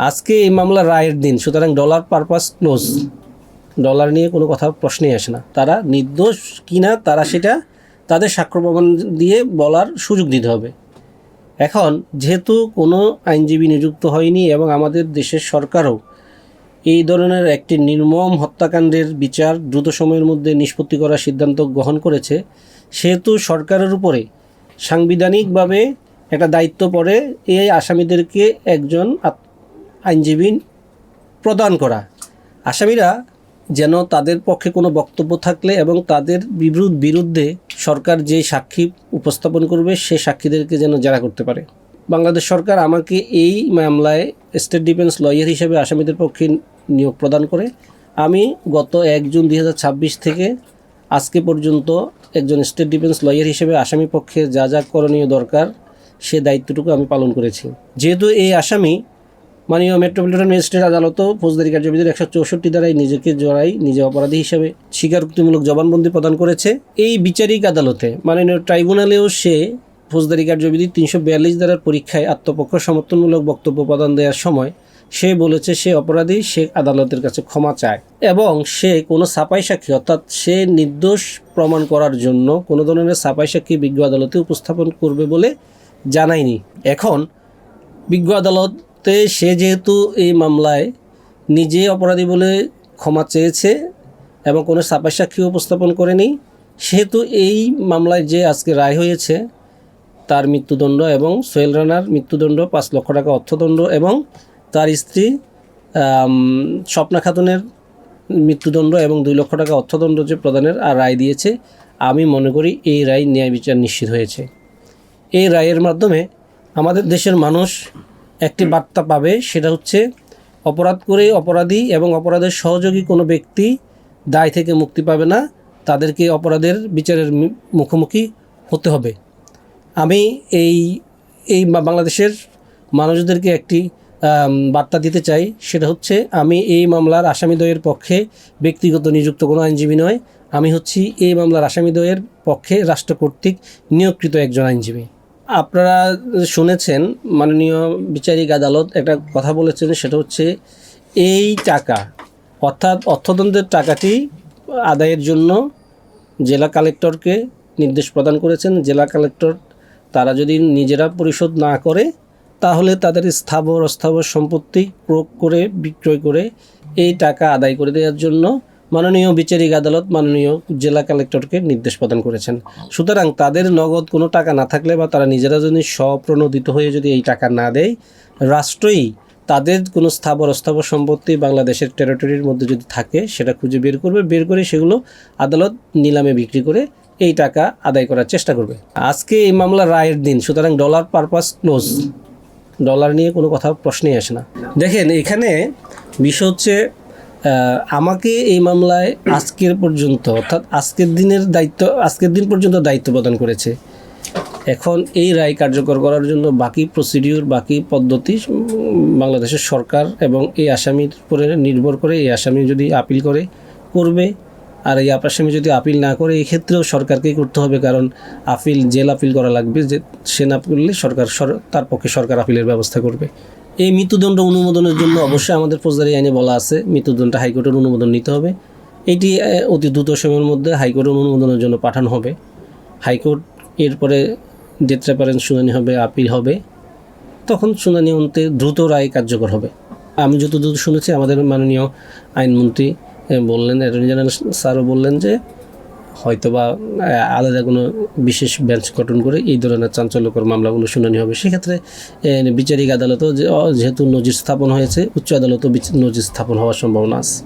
আজকে এই মামলার রায়ের দিন, সুতরাং ডলার পারপাস ক্লোজ। ডলার নিয়ে কোনো কথা প্রশ্নই আসে না। তারা নির্দোষ কিনা তারা সেটা তাদের সাক্ষ্য প্রমাণ দিয়ে বলার সুযোগ দিতে হবে। এখন যেহেতু কোনো আইনজীবী নিযুক্ত হয়নি এবং আমাদের দেশের সরকারও এই ধরনের একটি নির্মম হত্যাকাণ্ডের বিচার দ্রুত সময়ের মধ্যে নিষ্পত্তি করার সিদ্ধান্ত গ্রহণ করেছে, সেহেতু সরকারের উপরে সাংবিধানিকভাবে একটা দায়িত্ব পড়ে এই আসামিদেরকে একজন আইনজীবী প্রদান করা। আসামিরা যেন তাদের পক্ষে কোনো বক্তব্য থাকলে এবং তাদের বিরুদ্ধে সরকার যে সাক্ষী উপস্থাপন করবে সে সাক্ষীদেরকে যেন জেরা করতে পারে। বাংলাদেশ সরকার আমাকে এই মামলায় স্টেট ডিফেন্স লয়ার হিসেবে আসামিদের পক্ষে নিয়োগ প্রদান করে। আমি গত 1 জুন 2026 থেকে আজকে পর্যন্ত একজন স্টেট ডিফেন্স লয়ার হিসেবে আসামি পক্ষে যা যা করণীয় দরকার সে দায়িত্বটুকু আমি পালন করেছি। যেহেতু এই আসামি মাননীয় মেট্রোপলিটন ম্যাজিস্ট্রেট আদালত ফৌজদারি কার্যবিধির 164 ধারায় নিজে অপরাধী হিসেবে স্বীকারোক্তিমূলক জবানবন্দি প্রদান করেছে। এই বিচারিক আদালতে মাননীয় ট্রাইব্যুনালেও সে ফৌজদারি কার্যবিধি 342 ধারার পরীক্ষায় আত্মপক্ষ সমর্থনমূলক বক্তব্য প্রদান দেওয়ার সময় সে বলেছে সে অপরাধী, সে আদালতের কাছে ক্ষমা চায় এবং সে কোনো ছাপাই সাক্ষী অর্থাৎ সে নির্দোষ প্রমাণ করার জন্য কোনো ধরনের ছাপাই সাক্ষী বিজ্ঞ আদালতে উপস্থাপন করবে বলে জানায়নি। এখন বিজ্ঞ আদালতে সে যেহেতু এই মামলায় নিজে অপরাধী বলে ক্ষমা চেয়েছে এবং কোনো ছাপাই সাক্ষী উপস্থাপন করেনি, সেহেতু এই মামলায় যে আজকে রায় হয়েছে তার মৃত্যুদণ্ড এবং সোহেল রানার মৃত্যুদণ্ড, 5 লক্ষ টাকা অর্থদণ্ড এবং তার স্ত্রী স্বপ্না খাতুনের মৃত্যুদণ্ড এবং 2 লক্ষ টাকা অর্থদণ্ড যে প্রদানের রায় দিয়েছে, আমি মনে করি এই রায় ন্যায় বিচার নিশ্চিত হয়েছে। এই রায়ের মাধ্যমে আমাদের দেশের মানুষ একটি বার্তা পাবে, সেটা হচ্ছে অপরাধ করে অপরাধী এবং অপরাধের সহযোগী কোনো ব্যক্তি দায় থেকে মুক্তি পাবে না, তাদেরকে অপরাধের বিচারের মুখোমুখি হতে হবে। আমি এই বাংলাদেশের মানুষদেরকে একটি বার্তা দিতে চাই, সেটা হচ্ছে আমি এই মামলার আসামিদ্বয়ের পক্ষে ব্যক্তিগত নিযুক্ত কোনো আইনজীবী নয়, আমি হচ্ছি এই মামলার আসামিদ্বয়ের পক্ষে রাষ্ট্র কর্তৃক নিয়োগকৃত একজন আইনজীবী। আপনারা শুনেছেন মাননীয় বিচারিক আদালত একটা কথা বলেছেন, সেটা হচ্ছে এই টাকা অর্থাৎ অর্থদণ্ডের টাকাটি আদায়ের জন্য জেলা কালেক্টরকে নির্দেশ প্রদান করেছেন। জেলা কালেক্টর তারা যদি নিজেরা পরিশোধ না করে তাহলে তাদের স্থাবর অস্থাবর সম্পত্তি প্রয়োগ করে বিক্রয় করে এই টাকা আদায় করে দেওয়ার জন্য মাননীয় বিচারিক আদালত মাননীয় জেলা কালেক্টরকে নির্দেশ প্রদান করেছেন। সুতরাং তাদের নগদ কোনো টাকা না থাকলে বা তারা নিজেরা যদি স্বপ্রণোদিত হয়ে যদি এই টাকা না দেয়, রাষ্ট্রই তাদের কোনো স্থাবর অস্থাবর সম্পত্তি বাংলাদেশের টেরিটরির মধ্যে যদি থাকে সেটা খুঁজে বের করে সেগুলো আদালত নিলামে বিক্রি করে এই টাকা আদায় করার চেষ্টা করবে। আজকে এই মামলার রায়ের দিন, সুতরাং ডলার পারপাস ক্লোজ। ডলার নিয়ে কোনো কথা প্রশ্নই আসে না। দেখেন এখানে বিষয় হচ্ছে আমাকে এই মামলায় আজকের পর্যন্ত অর্থাৎ আজকের দিন পর্যন্ত দায়িত্ব প্রদান করেছে। এখন এই রায় কার্যকর করার জন্য বাকি প্রসিডিউর বাকি পদ্ধতি বাংলাদেশের সরকার এবং এই আসামির উপরে নির্ভর করে। এই আসামি যদি আপিল করবে আর এই আসামি যদি আপিল না করে এই ক্ষেত্রেও সরকারকেই করতে হবে, কারণ জেল আপিল করা লাগবে। যে সে না করলে তার পক্ষে সরকার আপিলের ব্যবস্থা করবে। এই মৃত্যুদণ্ড অনুমোদনের জন্য অবশ্যই আমাদের ফৌজদারি আইনে বলা আছে মৃত্যুদণ্ডটা হাইকোর্টের অনুমোদন নিতে হবে। এটি অতি দ্রুত সময়ের মধ্যে হাইকোর্টের অনুমোদনের জন্য পাঠানো হবে। হাইকোর্ট এরপরে ডেথ রেফারেন্স শুনানি হবে, আপিল হবে, তখন শুনানি অন্তে দ্রুত রায় কার্যকর হবে। আমি যতদূর শুনেছি আমাদের মাননীয় আইনমন্ত্রী বললেন, অ্যাটর্নি জেনারেল স্যারও বললেন যে হয়তোবা আলাদা কোনো বিশেষ বেঞ্চ গঠন করে এই ধরনের চাঞ্চল্যকর মামলাগুলো শুনানি হবে। সেক্ষেত্রে বিচারিক আদালতও যেহেতু নজির স্থাপন হয়েছে, উচ্চ আদালতও নজির স্থাপন হওয়ার সম্ভাবনা আছে।